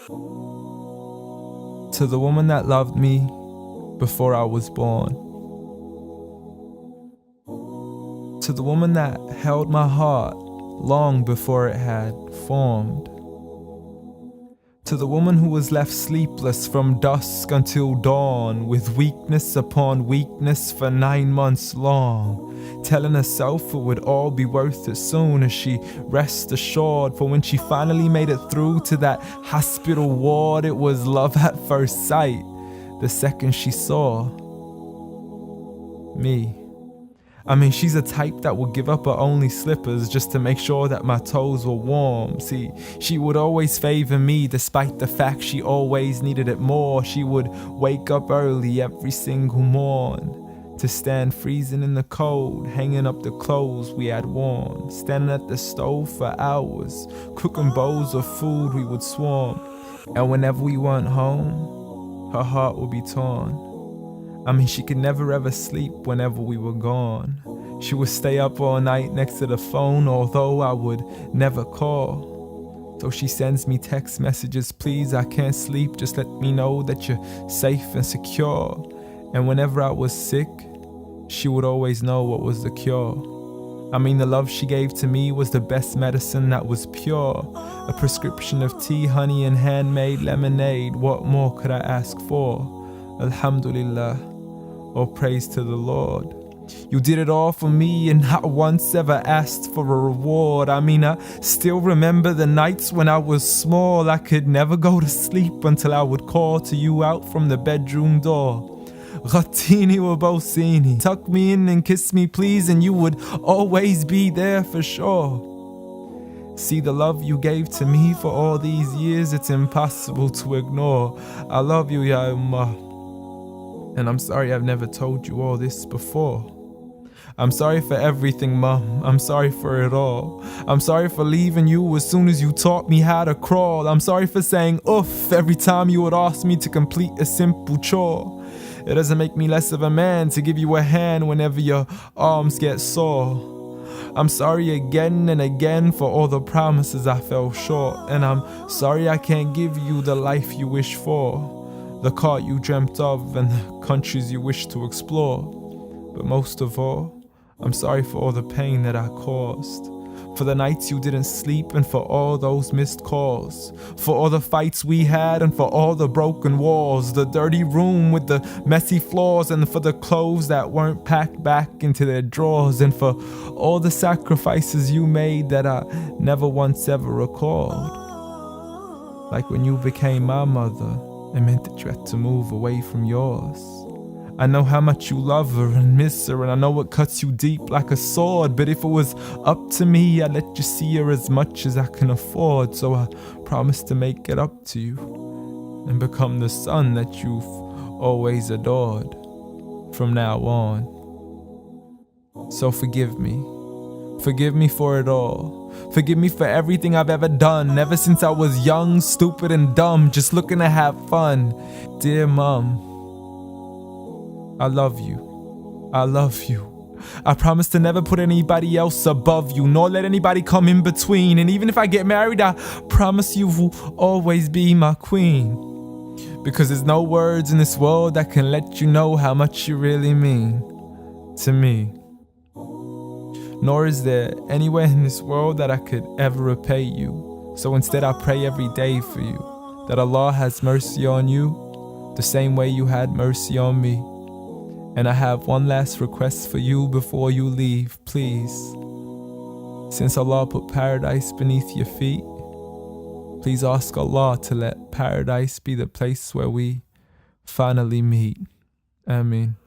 To the woman that loved me before I was born. To the woman that held my heart long before it had formed. To the woman who was left sleepless from dusk until dawn, with weakness upon weakness for 9 months long, telling herself it would all be worth it soon as she rest assured. For when she finally made it through to that hospital ward, it was love at first sight the second she saw me. I mean, she's a type that would give up her only slippers just to make sure that my toes were warm. See, she would always favor me despite the fact she always needed it more. She would wake up early every single morn to stand freezing in the cold, hanging up the clothes we had worn, standing at the stove for hours, cooking bowls of food we would swarm. And whenever we weren't home, her heart would be torn. I mean, she could never ever sleep whenever we were gone. She would stay up all night next to the phone, although I would never call. So she sends me text messages, please, I can't sleep, just let me know that you're safe and secure. And whenever I was sick, she would always know what was the cure. I mean, the love she gave to me was the best medicine that was pure. A prescription of tea, honey, and handmade lemonade. What more could I ask for? Alhamdulillah. All praise to the Lord. You did it all for me and not once ever asked for a reward. I mean, I still remember the nights when I was small. I could never go to sleep until I would call to you out from the bedroom door. Ghattini wa bawsini, tuck me in and kiss me please, and you would always be there for sure. See, the love you gave to me for all these years, it's impossible to ignore. I love you, Ya Ummah. And I'm sorry I've never told you all this before. I'm sorry for everything, Mum. I'm sorry for it all. I'm sorry for leaving you as soon as you taught me how to crawl. I'm sorry for saying oof every time you would ask me to complete a simple chore. It doesn't make me less of a man to give you a hand whenever your arms get sore. I'm sorry again and again for all the promises I fell short. And I'm sorry I can't give you the life you wish for, the car you dreamt of and the countries you wish to explore. But most of all, I'm sorry for all the pain that I caused, for the nights you didn't sleep and for all those missed calls, for all the fights we had and for all the broken walls, the dirty room with the messy floors, and for the clothes that weren't packed back into their drawers, and for all the sacrifices you made that I never once ever recalled. Like when you became my mother, it meant that you had to move away from yours. I know how much you love her and miss her, and I know it cuts you deep like a sword. But if it was up to me, I'd let you see her as much as I can afford. So I promise to make it up to you and become the son that you've always adored from now on. So forgive me. Forgive me for it all. Forgive me for everything I've ever done, ever since I was young, stupid and dumb, just looking to have fun. Dear Mom, I love you. I love you. I promise to never put anybody else above you, nor let anybody come in between. And even if I get married, I promise you will always be my queen. Because there's no words in this world that can let you know how much you really mean to me. Nor is there anywhere in this world that I could ever repay you. So instead I pray every day for you, that Allah has mercy on you the same way you had mercy on me. And I have one last request for you before you leave, please. Since Allah put paradise beneath your feet, please ask Allah to let paradise be the place where we finally meet. Ameen.